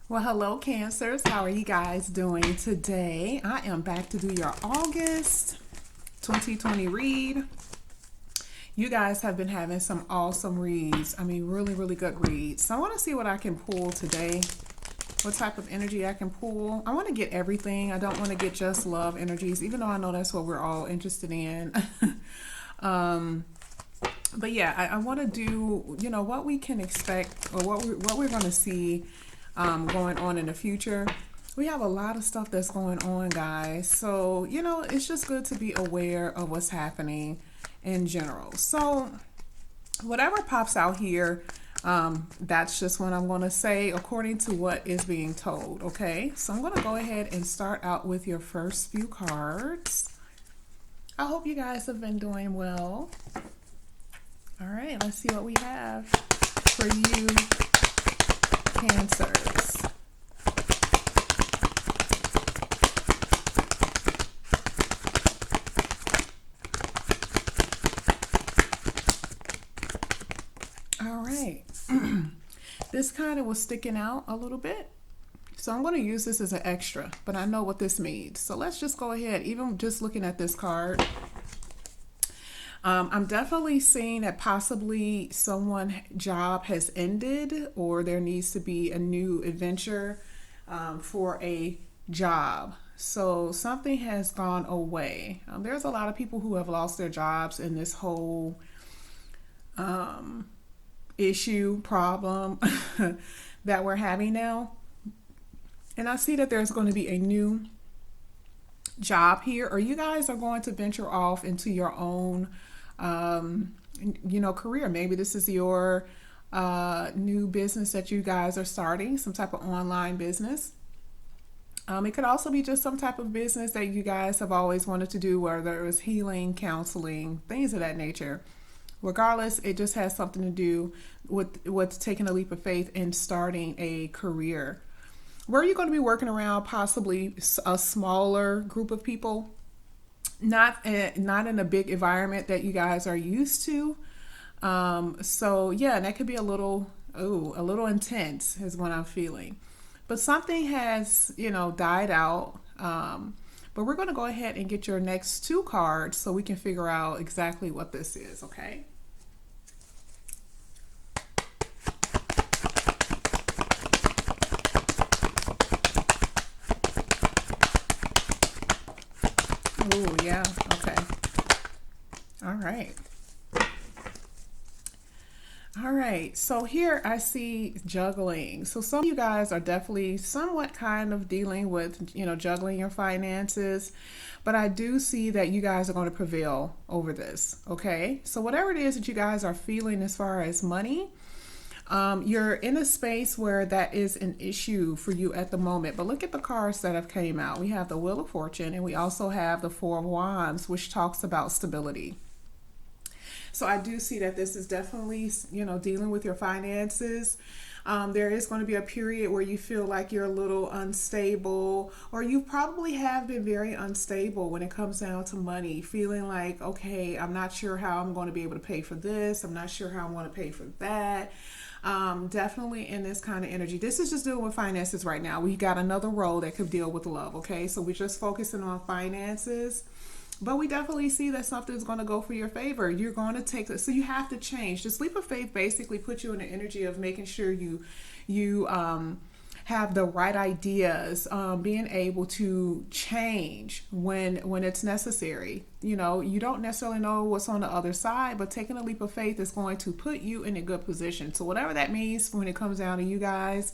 Well, hello, Cancers. How are you guys doing today? I am back to do your August 2020 read. You guys have been having some awesome reads. I mean, really, really good reads. So I want to see what I can pull today. What type of energy I can pull. I want to get everything. I don't want to get just love energies, even though I know that's what we're all interested in. But yeah, I want to do, what we can expect or what we're going to see going on in the future. We have a lot of stuff that's going on, guys. So, it's just good to be aware of what's happening in general. So, whatever pops out here, that's just what I'm going to say according to what is being told. Okay, so I'm going to go ahead and start out with your first few cards. I hope you guys have been doing well. All right, let's see what we have for you, Cancers. All right. This kind of was sticking out a little bit. So I'm going to use this as an extra, but I know what this means. So let's just go ahead, even just looking at this card. I'm definitely seeing that possibly someone's job has ended or there needs to be a new adventure for a job. So something has gone away. There's a lot of people who have lost their jobs in this whole issue, problem that we're having now. And I see that there's going to be a new job here, or you guys are going to venture off into your own career. Maybe this is your new business that you guys are starting, some type of online business. It could also be just some type of business that you guys have always wanted to do, whether it was healing, counseling, things of that nature. Regardless, it just has something to do with taking a leap of faith and starting a career. Where are you going to be working around possibly a smaller group of people? Not in a big environment that you guys are used to. So yeah, that could be a little intense is what I'm feeling. But something has, died out. But we're going to go ahead and get your next two cards so we can figure out exactly what this is, okay? Oh, yeah, okay. All right. All right, so here I see juggling. So some of you guys are definitely somewhat kind of dealing with, juggling your finances, but I do see that you guys are going to prevail over this, okay? So whatever it is that you guys are feeling as far as money, you're in a space where that is an issue for you at the moment. But look at the cards that have came out. We have the Wheel of Fortune, and we also have the Four of Wands, which talks about stability. So I do see that this is definitely, dealing with your finances. There is going to be a period where you feel like you're a little unstable, or you probably have been very unstable when it comes down to money, feeling like, okay, I'm not sure how I'm going to be able to pay for this. I'm not sure how I'm going to pay for that. Definitely in this kind of energy. This is just dealing with finances right now. We got another role that could deal with love, okay? So we're just focusing on finances. But we definitely see that something's going to go for your favor. You're going to take it. So you have to change. This leap of faith basically puts you in the energy of making sure you have the right ideas, being able to change when it's necessary. You don't necessarily know what's on the other side, but taking a leap of faith is going to put you in a good position. So whatever that means when it comes down to you guys,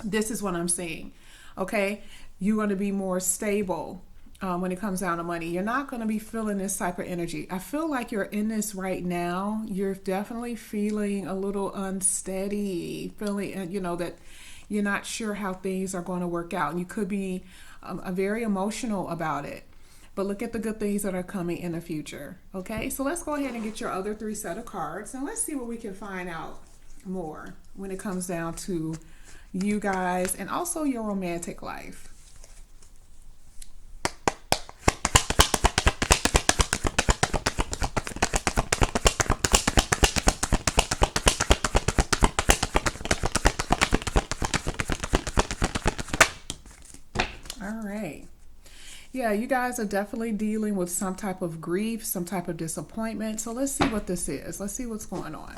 this is what I'm seeing. Okay, you're going to be more stable. When it comes down to money, you're not going to be feeling this type of energy. I feel like you're in this right now. You're definitely feeling a little unsteady, feeling, that you're not sure how things are going to work out. And you could be very emotional about it. But look at the good things that are coming in the future. Okay, so let's go ahead and get your other three set of cards. And let's see what we can find out more when it comes down to you guys and also your romantic life. All right. Yeah, you guys are definitely dealing with some type of grief, some type of disappointment. So let's see what this is. Let's see what's going on.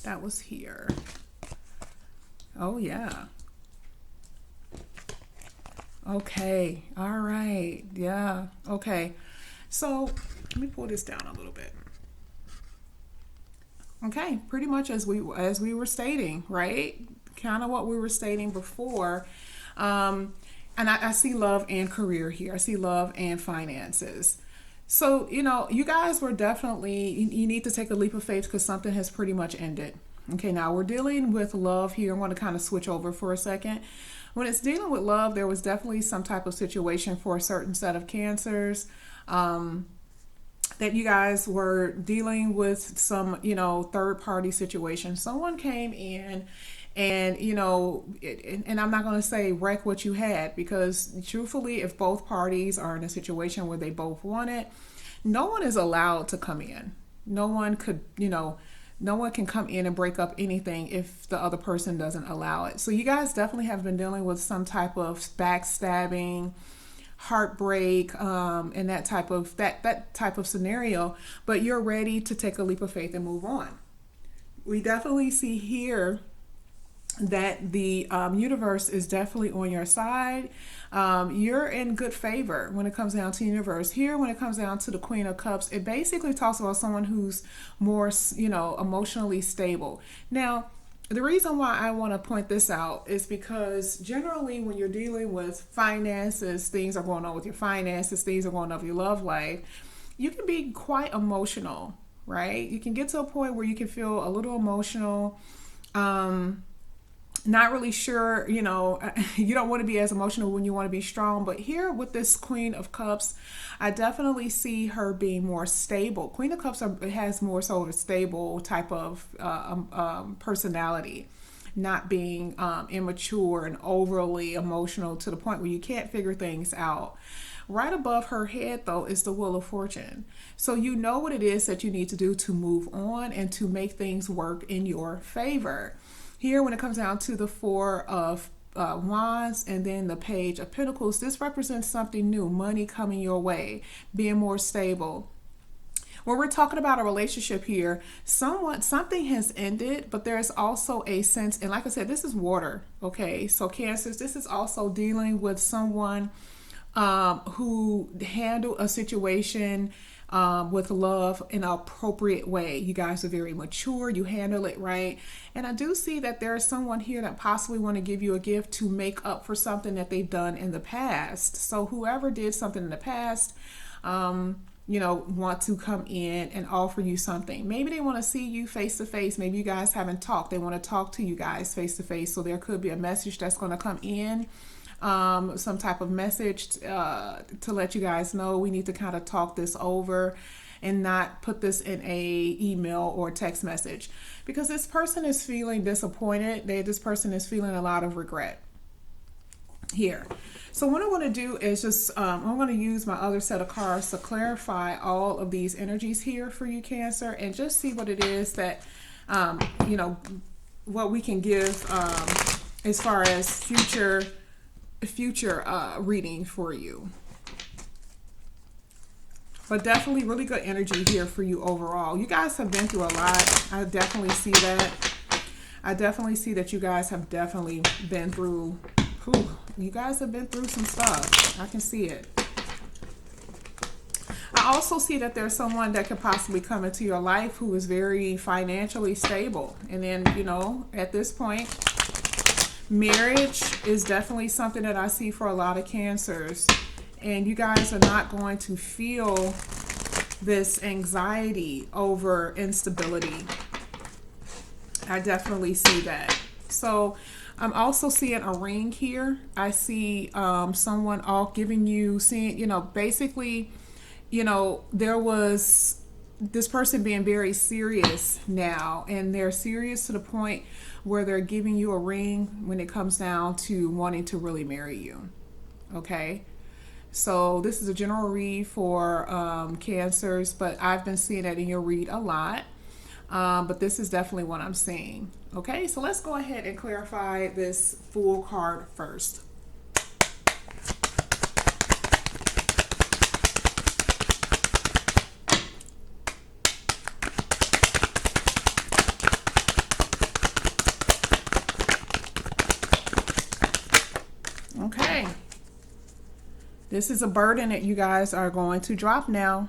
That was here. Oh, yeah. Okay. All right. Yeah. Okay. So let me pull this down a little bit. Okay, pretty much as we were stating, right? Kind of what we were stating before. And I see love and career here. I see love and finances. So, you guys were definitely, you need to take a leap of faith because something has pretty much ended. Okay, now we're dealing with love here. I want to kind of switch over for a second. When it's dealing with love, there was definitely some type of situation for a certain set of cancers. That you guys were dealing with some, third party situation. Someone came in and, and I'm not going to say wreck what you had, because truthfully, if both parties are in a situation where they both want it, no one is allowed to come in. No one could, no one can come in and break up anything if the other person doesn't allow it. So you guys definitely have been dealing with some type of backstabbing, heartbreak, and that type of scenario, but you're ready to take a leap of faith and move on. We definitely see here that the universe is definitely on your side. You're in good favor when it comes down to universe. Here, when it comes down to the Queen of Cups, it basically talks about someone who's more, emotionally stable. Now, the reason why I want to point this out is because generally when you're dealing with finances, things are going on with your finances, things are going on with your love life, you can be quite emotional, right? You can get to a point where you can feel a little emotional, not really sure, you don't want to be as emotional when you want to be strong. But here with this Queen of Cups, I definitely see her being more stable. Queen of Cups has more so of a stable type of personality, not being immature and overly emotional to the point where you can't figure things out. Right above her head, though, is the Wheel of Fortune. So you know what it is that you need to do to move on and to make things work in your favor. Here, when it comes down to the Four of Wands and then the Page of Pentacles, this represents something new, money coming your way, being more stable. When we're talking about a relationship here, something has ended, but there's also a sense, and like I said, this is water, okay? So Cancers, this is also dealing with someone who handled a situation with love in an appropriate way. You guys are very mature. You handle it right. And I do see that there is someone here that possibly want to give you a gift to make up for something that they've done in the past. So whoever did something in the past, want to come in and offer you something. Maybe they want to see you face to face. Maybe you guys haven't talked. They want to talk to you guys face to face. So there could be a message that's going to come in. Some type of message to let you guys know we need to kind of talk this over and not put this in a email or text message, because this person is feeling disappointed. This person is feeling a lot of regret here. So what I want to do is just I'm going to use my other set of cards to clarify all of these energies here for you, Cancer, and just see what it is that what we can give as far as future reading for you. But definitely really good energy here for you overall. You guys have been through a lot. I definitely see that. I definitely see that you guys have definitely been through, you guys have been through some stuff. I can see it. I also see that there's someone that could possibly come into your life who is very financially stable. And then, at this point, marriage is definitely something that I see for a lot of Cancers. And you guys are not going to feel this anxiety over instability. I definitely see that. So I'm also seeing a ring here. I see someone all giving you, basically, there was this person being very serious now, and they're serious to the point where they're giving you a ring when it comes down to wanting to really marry you. Okay? So this is a general read for Cancers, but I've been seeing that in your read a lot. But this is definitely what I'm seeing. Okay, so let's go ahead and clarify this Fool card first. This is a burden that you guys are going to drop now.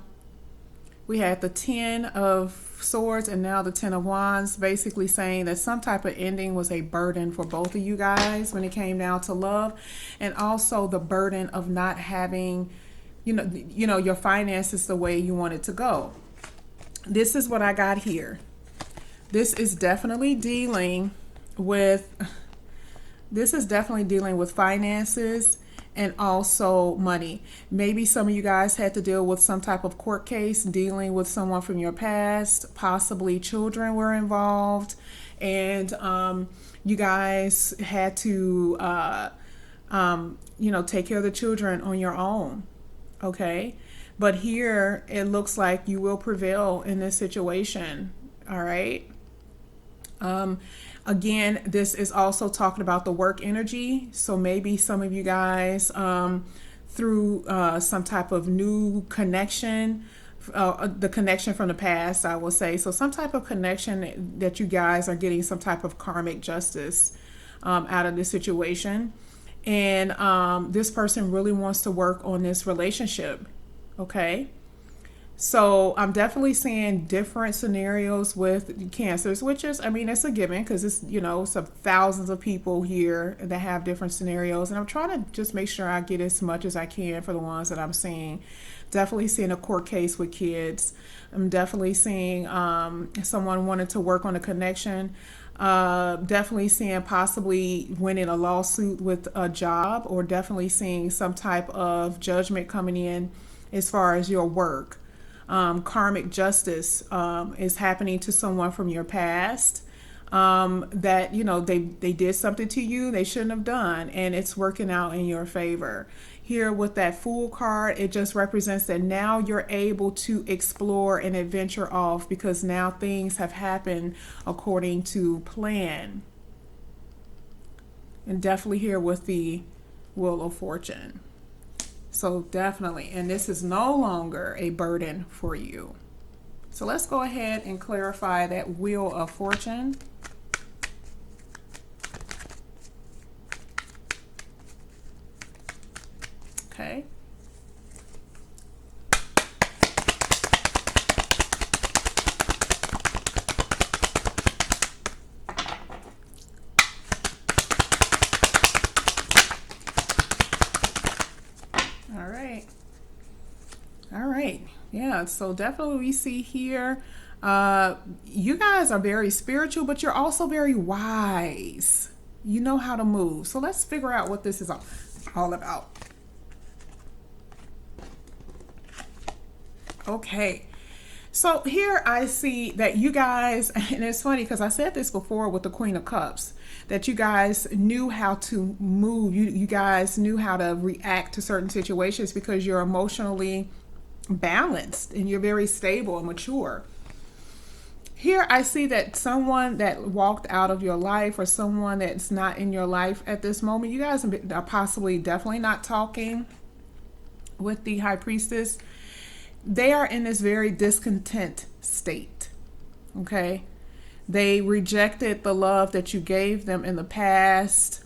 We had the 10 of Swords and now the 10 of Wands, basically saying that some type of ending was a burden for both of you guys when it came down to love, and also the burden of not having, your finances the way you want it to go. This is what I got here. This is definitely dealing with finances and also money. Maybe some of you guys had to deal with some type of court case, dealing with someone from your past, possibly children were involved, and you guys had to take care of the children on your own. Okay, but here it looks like you will prevail in this situation. All right. Again, this is also talking about the work energy. So maybe some of you guys, through some type of new connection, the connection from the past, I will say. So some type of connection that you guys are getting some type of karmic justice out of this situation. And this person really wants to work on this relationship. Okay. So I'm definitely seeing different scenarios with Cancers, which is, it's a given because it's, some thousands of people here that have different scenarios. And I'm trying to just make sure I get as much as I can for the ones that I'm seeing. Definitely seeing a court case with kids. I'm definitely seeing someone wanting to work on a connection. Definitely seeing possibly winning a lawsuit with a job, or definitely seeing some type of judgment coming in as far as your work. Karmic justice is happening to someone from your past that they did something to you they shouldn't have done, and it's working out in your favor. Here with that Fool card, it just represents that now you're able to explore and adventure off, because now things have happened according to plan. And definitely here with the Wheel of Fortune. So definitely, and this is no longer a burden for you. So let's go ahead and clarify that Wheel of Fortune. Okay. All right. Yeah, so definitely we see here, you guys are very spiritual, but you're also very wise. You know how to move. So let's figure out what this is all about. Okay. So here I see that you guys, and it's funny because I said this before with the Queen of Cups, that you guys knew how to move. You guys knew how to react to certain situations because you're emotionally balanced and you're very stable and mature. Here I see that someone that walked out of your life, or someone that's not in your life at this moment, you guys are possibly definitely not talking with the High Priestess. They are in this very discontent state. Okay. They rejected the love that you gave them in the past,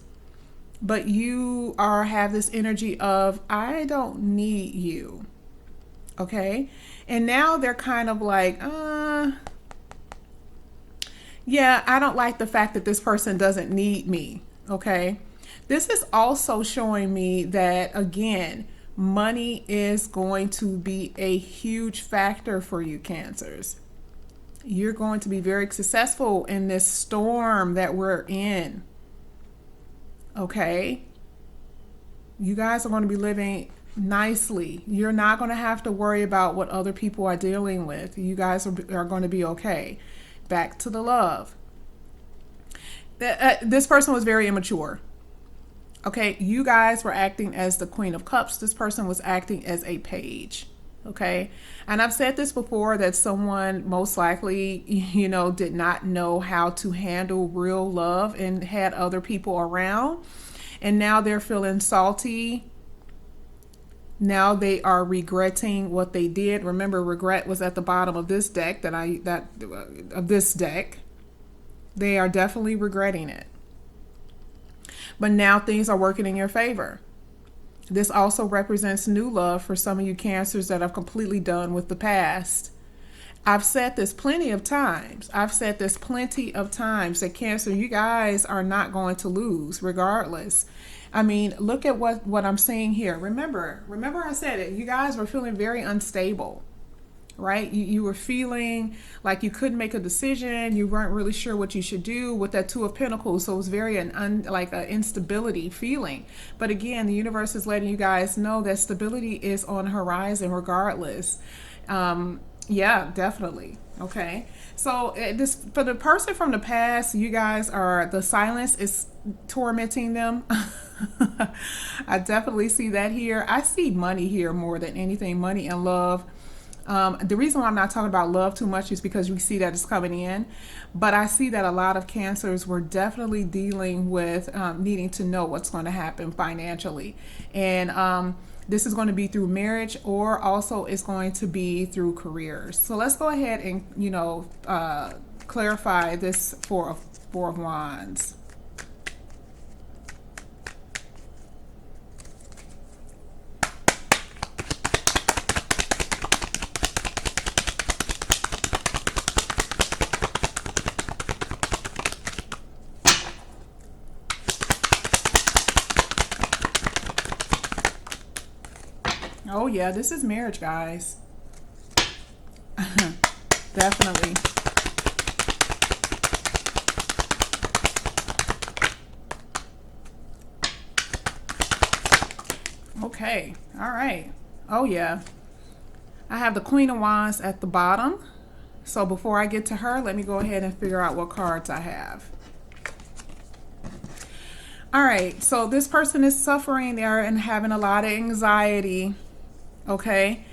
but you have this energy of, I don't need you. Okay. And now they're kind of like, yeah, I don't like the fact that this person doesn't need me. Okay. This is also showing me that, again, money is going to be a huge factor for you, Cancers. You're going to be very successful in this storm that we're in. Okay. You guys are going to be living nicely. You're not going to have to worry about what other people are dealing with. You guys are going to be okay. Back to the love. This person was very immature. Okay, you guys were acting as the Queen of Cups. This person was acting as a page. Okay, and I've said this before, that someone most likely, did not know how to handle real love and had other people around. And now they're feeling salty. Now they are regretting what they did. Remember, regret was at the bottom of this deck of this deck. They are definitely regretting it. But now things are working in your favor. This also represents new love for some of you Cancers that are completely done with the past. I've said this plenty of times. That Cancer, you guys are not going to lose regardless. I mean, look at what I'm saying here. Remember I said it. You guys were feeling very unstable, right? You were feeling like you couldn't make a decision. You weren't really sure what you should do with that Two of Pentacles. So it was very like an instability feeling. But again, the universe is letting you guys know that stability is on the horizon regardless. Yeah, definitely. Okay. So this, for the person from the past, you guys are, the silence is tormenting them. I definitely see that here. I see money here more than anything, money and love. The reason why I'm not talking about love too much is because we see that it's coming in, but I see that a lot of Cancers were definitely dealing with needing to know what's going to happen financially. And this is going to be through marriage, or also it's going to be through careers. So let's go ahead and, clarify this for Four of Wands. Oh yeah, this is marriage, guys. Definitely. Okay, all right. Oh yeah. I have the Queen of Wands at the bottom. So before I get to her, let me go ahead and figure out what cards I have. All right, so this person is suffering there and having a lot of anxiety. Okay,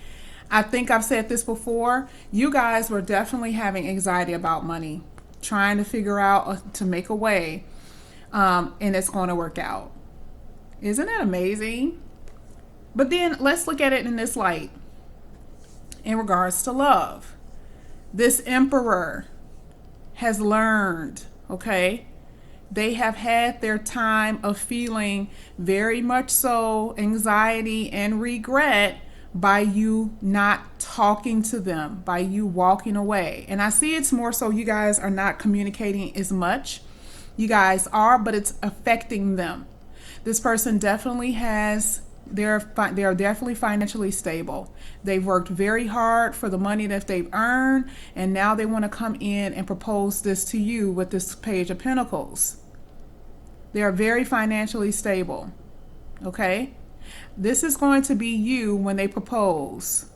I think I've said this before. You guys were definitely having anxiety about money, trying to figure out to make a way, and it's going to work out. Isn't that amazing? But then let's look at it in this light. In regards to love, this Emperor has learned, okay? They have had their time of feeling very much so anxiety and regret by you not talking to them, by you walking away. And I see it's more so you guys are not communicating as much. You guys are, but it's affecting them. This person definitely has, they're definitely financially stable. They've worked very hard for the money that they've earned, and now they want to come in and propose this to you with this Page of Pentacles. They are very financially stable. Okay? This is going to be you when they propose.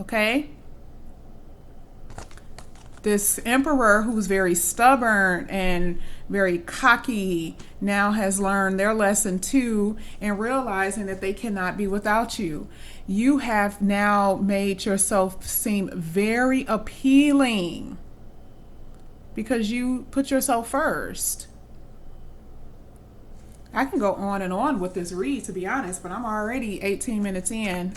Okay? This Emperor, who's very stubborn and very cocky, now has learned their lesson too, and realizing that they cannot be without you. You have now made yourself seem very appealing because you put yourself first. I can go on and on with this read, to be honest, but I'm already 18 minutes in.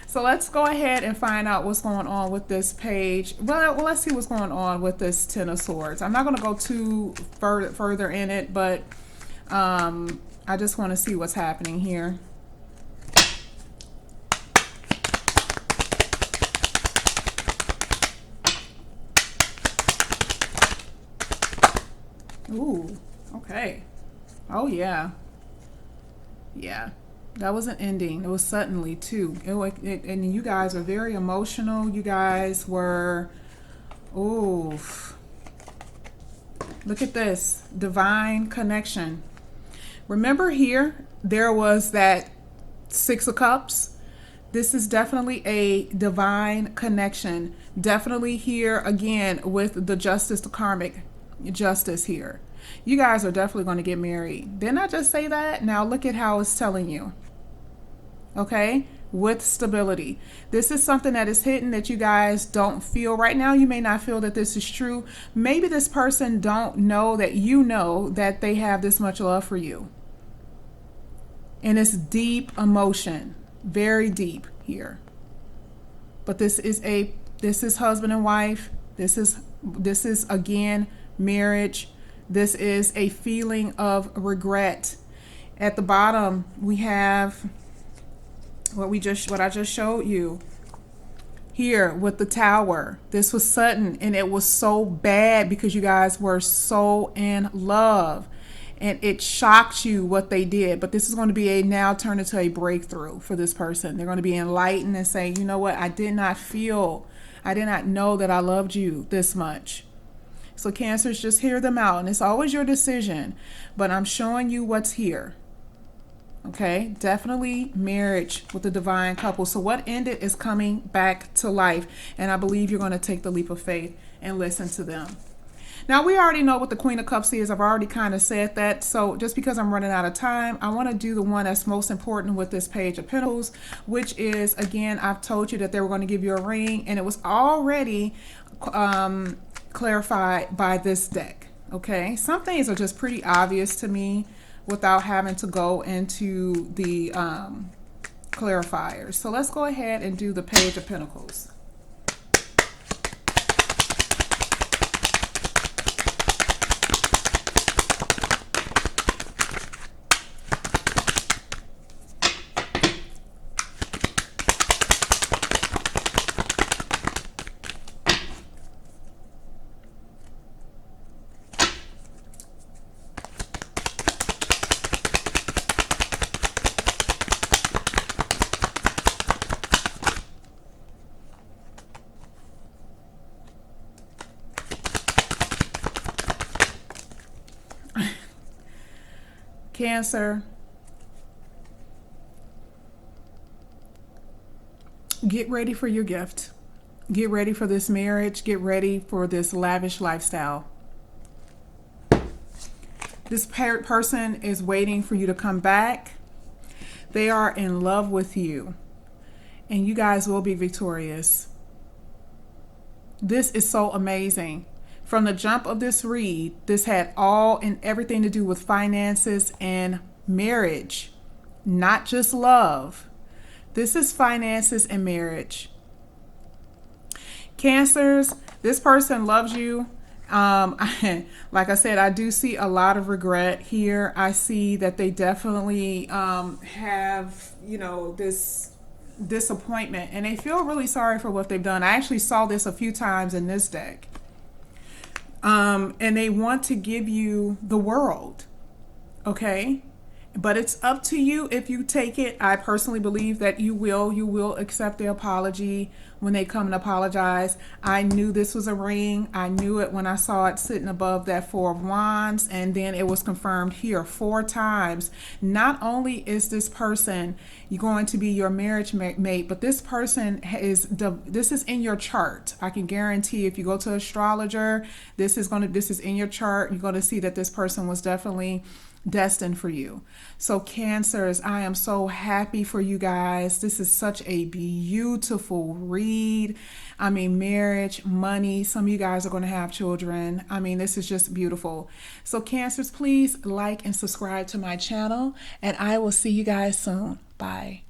So let's go ahead and find out what's going on with this page. Well, let's see what's going on with this Ten of Swords. I'm not going to go too further in it, but I just want to see what's happening here. Ooh, okay. Oh, yeah. Yeah. That was an ending. It was suddenly, too. And you guys were very emotional. You guys were... Ooh. Look at this. Divine connection. Remember here, there was that Six of Cups. This is definitely a divine connection. Definitely here, again, with the justice, the karmic justice here. You guys are definitely going to get married. Didn't I just say that? Now look at how it's telling you. Okay? With stability. This is something that is hidden that you guys don't feel right now. You may not feel that this is true. Maybe this person don't know that you know that they have this much love for you. And it's deep emotion. Very deep here. But this is husband and wife. This is again marriage. This is a feeling of regret. At the bottom, we have what I just showed you here with the tower. This was sudden, and it was so bad because you guys were so in love, and it shocked you what they did. But this is going to be a now turn into a breakthrough for this person. They're going to be enlightened and say, you know what, I did not know that I loved you this much. So Cancers, just hear them out, and it's always your decision, but I'm showing you what's here. Okay, definitely marriage with the divine couple. So what ended is coming back to life, and I believe you're going to take the leap of faith and listen to them. Now, we already know what the Queen of Cups is. I've already kind of said that. So just because I'm running out of time, I want to do the one that's most important with this Page of Pentacles, which is, again, I've told you that they were going to give you a ring, and it was already clarified by this deck. Okay, some things are just pretty obvious to me without having to go into the clarifiers. So let's go ahead and do the Page of Pentacles. Cancer, get ready for your gift. Get ready for this marriage. Get ready for this lavish lifestyle. This person is waiting for you to come back. They are in love with you, and you guys will be victorious. This is so amazing. From the jump of this read, this had all and everything to do with finances and marriage, not just love. This is finances and marriage. Cancers, this person loves you. Like I said, I do see a lot of regret here. I see that they definitely have, this disappointment, and they feel really sorry for what they've done. I actually saw this a few times in this deck. And they want to give you the world, okay? But it's up to you if you take it. I personally believe that you will accept the apology when they come and apologize. I knew this was a ring. I knew it when I saw it sitting above that Four of Wands, and then it was confirmed here 4 times. Not only is this person going to be your marriage mate, but this person this is in your chart. I can guarantee if you go to an astrologer, this is in your chart. You're going to see that this person was definitely destined for you. So Cancers, I am so happy for you guys. This is such a beautiful read. I mean, marriage, money, some of you guys are going to have children. I mean, this is just beautiful. So Cancers, please like and subscribe to my channel, and I will see you guys soon. Bye.